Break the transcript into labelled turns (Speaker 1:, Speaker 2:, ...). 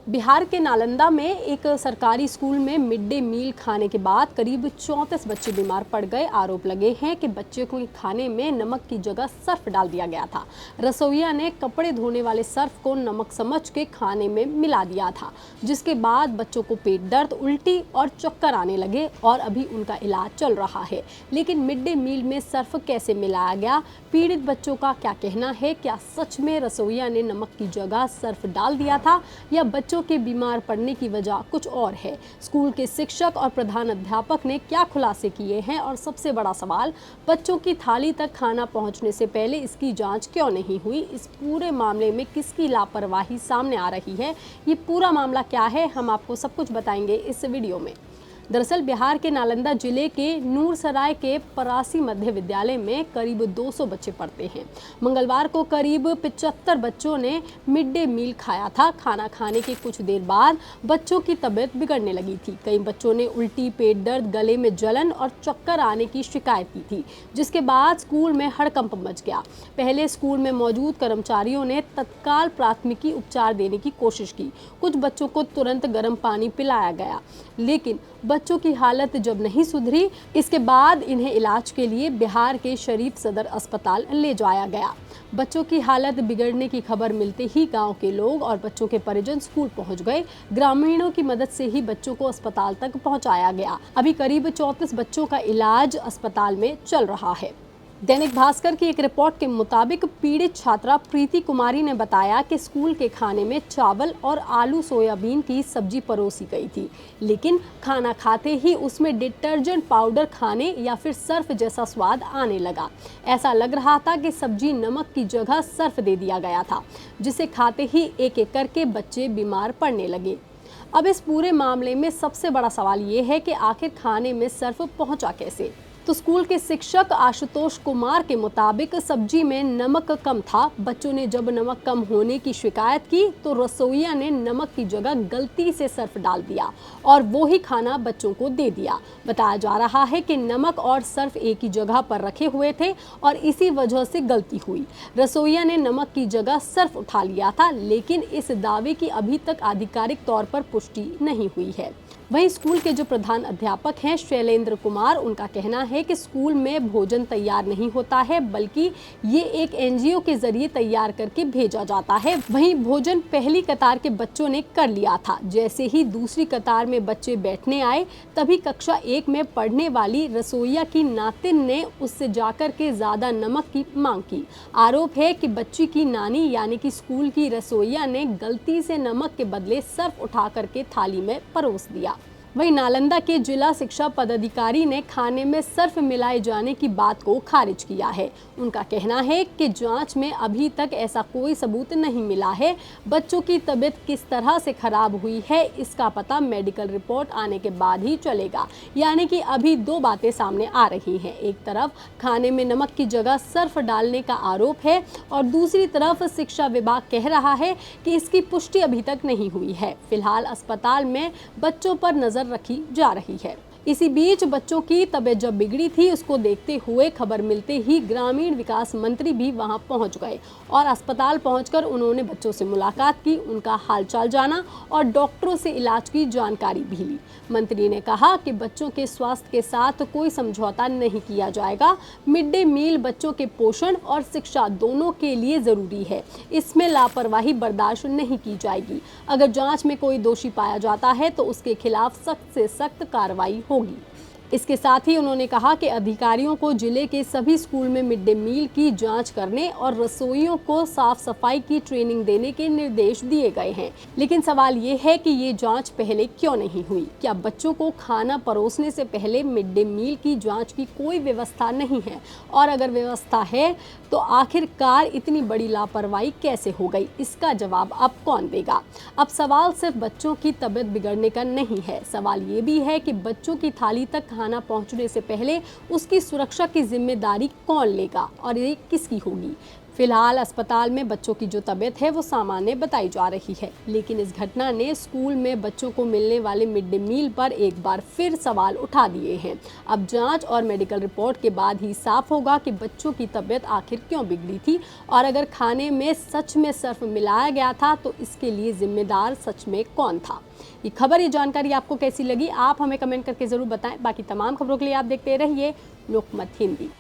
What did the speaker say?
Speaker 1: बिहार के नालंदा में एक सरकारी स्कूल में मिड डे मील खाने के बाद करीब 34 बच्चे बीमार पड़ गए। आरोप लगे हैं कि बच्चे को खाने में नमक की जगह सर्फ डाल दिया गया था। रसोइया ने कपड़े धोने वाले सर्फ को नमक समझ के खाने में मिला दिया था, जिसके बाद बच्चों को पेट दर्द, उल्टी और चक्कर आने लगे और अभी उनका इलाज चल रहा है। लेकिन मिड डे मील में सर्फ कैसे मिलाया गया? पीड़ित बच्चों का क्या कहना है? क्या सच में रसोइया ने नमक की जगह सर्फ डाल दिया था या बच्चों के बीमार पड़ने की वजह कुछ और है? स्कूल के शिक्षक और प्रधान अध्यापक ने क्या खुलासे किए हैं? और सबसे बड़ा सवाल, बच्चों की थाली तक खाना पहुंचने से पहले इसकी जांच क्यों नहीं हुई? इस पूरे मामले में किसकी लापरवाही सामने आ रही है? ये पूरा मामला क्या है, हम आपको सब कुछ बताएंगे इस वीडियो में। दरअसल बिहार के नालंदा जिले के नूरसराय के परासी मध्य विद्यालय में करीब 200 बच्चे पढ़ते हैं। मंगलवार को करीब 75 बच्चों ने मिड डे मील खाया था। खाना खाने के कुछ देर बाद बच्चों की तबीयत बिगड़ने लगी थी। कई बच्चों ने उल्टी, पेट दर्द, गले में जलन और चक्कर आने की शिकायत की थी, जिसके बाद स्कूल में हड़कंप मच गया। पहले स्कूल में मौजूद कर्मचारियों ने तत्काल प्राथमिकी उपचार देने की कोशिश की। कुछ बच्चों को तुरंत गर्म पानी पिलाया गया, लेकिन बच्चों की हालत जब नहीं सुधरी, इसके बाद इन्हें इलाज के लिए बिहार के शरीफ सदर अस्पताल ले जाया गया। बच्चों की हालत बिगड़ने की खबर मिलते ही गांव के लोग और बच्चों के परिजन स्कूल पहुंच गए। ग्रामीणों की मदद से ही बच्चों को अस्पताल तक पहुंचाया गया। अभी करीब 34 बच्चों का इलाज अस्पताल में चल रहा है। दैनिक भास्कर की एक रिपोर्ट के मुताबिक पीड़ित छात्रा प्रीति कुमारी ने बताया कि स्कूल के खाने में चावल और आलू सोयाबीन की सब्जी परोसी गई थी, लेकिन खाना खाते ही उसमें डिटर्जेंट पाउडर खाने या फिर सर्फ जैसा स्वाद आने लगा। ऐसा लग रहा था कि सब्जी नमक की जगह सर्फ दे दिया गया था, जिसे खाते ही एक एक करके बच्चे बीमार पड़ने लगे। अब इस पूरे मामले में सबसे बड़ा सवाल ये है कि आखिर खाने में सर्फ पहुंचा कैसे? तो स्कूल के शिक्षक आशुतोष कुमार के मुताबिक सब्जी में नमक कम था। बच्चों ने जब नमक कम होने की शिकायत की तो रसोइया ने नमक की जगह गलती से सर्फ डाल दिया और वो ही खाना बच्चों को दे दिया। बताया जा रहा है कि नमक और सर्फ एक ही जगह पर रखे हुए थे और इसी वजह से गलती हुई। रसोइया ने नमक की जगह सर्फ उठा लिया था, लेकिन इस दावे की अभी तक आधिकारिक तौर पर पुष्टि नहीं हुई है। वहीं स्कूल के जो प्रधान अध्यापक हैं शैलेंद्र कुमार, उनका कहना है कि स्कूल में भोजन तैयार नहीं होता है, बल्कि ये एक एनजीओ के जरिए तैयार करके भेजा जाता है। वहीं भोजन पहली कतार के बच्चों ने कर लिया था। जैसे ही दूसरी कतार में बच्चे बैठने आए, तभी कक्षा 1 में पढ़ने वाली रसोइया की नातिन ने उससे जाकर के ज्यादा नमक की मांग की। आरोप है कि बच्ची की नानी यानी कि स्कूल की रसोइया ने गलती से नमक के बदले सर्फ उठा करके थाली में परोस दिया। वहीं नालंदा के जिला शिक्षा पदाधिकारी ने खाने में सर्फ मिलाए जाने की बात को खारिज किया है। उनका कहना है कि जांच में अभी तक ऐसा कोई सबूत नहीं मिला है। बच्चों की तबीयत किस तरह से खराब हुई है, इसका पता मेडिकल रिपोर्ट आने के बाद ही चलेगा। यानी कि अभी दो बातें सामने आ रही हैं। एक तरफ खाने में नमक की जगह सर्फ डालने का आरोप है और दूसरी तरफ शिक्षा विभाग कह रहा है कि इसकी पुष्टि अभी तक नहीं हुई है। फिलहाल अस्पताल में बच्चों पर नजर रखी जा रही है। इसी बीच बच्चों की तबीयत जब बिगड़ी थी, उसको देखते हुए खबर मिलते ही ग्रामीण विकास मंत्री भी वहां पहुंच गए और अस्पताल पहुंचकर उन्होंने बच्चों से मुलाकात की, उनका हालचाल जाना और डॉक्टरों से इलाज की जानकारी भी ली। मंत्री ने कहा कि बच्चों के स्वास्थ्य के साथ कोई समझौता नहीं किया जाएगा। मिड डे मील बच्चों के पोषण और शिक्षा दोनों के लिए जरूरी है। इसमें लापरवाही बर्दाश्त नहीं की जाएगी। अगर जांच में कोई दोषी पाया जाता है तो उसके खिलाफ सख्त से सख्त कार्रवाई होगी। इसके साथ ही उन्होंने कहा कि अधिकारियों को जिले के सभी स्कूल में मिड डे मील की जांच करने और रसोइयों को साफ सफाई की ट्रेनिंग देने के निर्देश दिए गए हैं। लेकिन सवाल ये है कि ये जांच पहले क्यों नहीं हुई? क्या बच्चों को खाना परोसने से पहले मिड डे मील की जांच की कोई व्यवस्था नहीं है? और अगर व्यवस्था है तो आखिरकार इतनी बड़ी लापरवाही कैसे हो गई? इसका जवाब अब कौन देगा? अब सवाल सिर्फ बच्चों की तबीयत बिगड़ने का नहीं है, सवाल ये भी है कि बच्चों की थाली तक खाना पहुंचने से पहले उसकी सुरक्षा की जिम्मेदारी कौन लेगा और ये किसकी होगी? फिलहाल अस्पताल में बच्चों की जो तबीयत है वो सामान्य बताई जा रही है, लेकिन इस घटना ने स्कूल में बच्चों को मिलने वाले मिड डे मील पर एक बार फिर सवाल उठा दिए हैं। अब जांच और मेडिकल रिपोर्ट के बाद ही साफ होगा कि बच्चों की तबीयत आखिर क्यों बिगड़ी थी और अगर खाने में सच में सर्फ मिलाया गया था तो इसके लिए जिम्मेदार सच में कौन था। ये खबर, ये जानकारी आपको कैसी लगी, आप हमें कमेंट करके जरूर बताएं। बाकी तमाम खबरों के लिए आप देखते रहिए लोकमत हिंदी।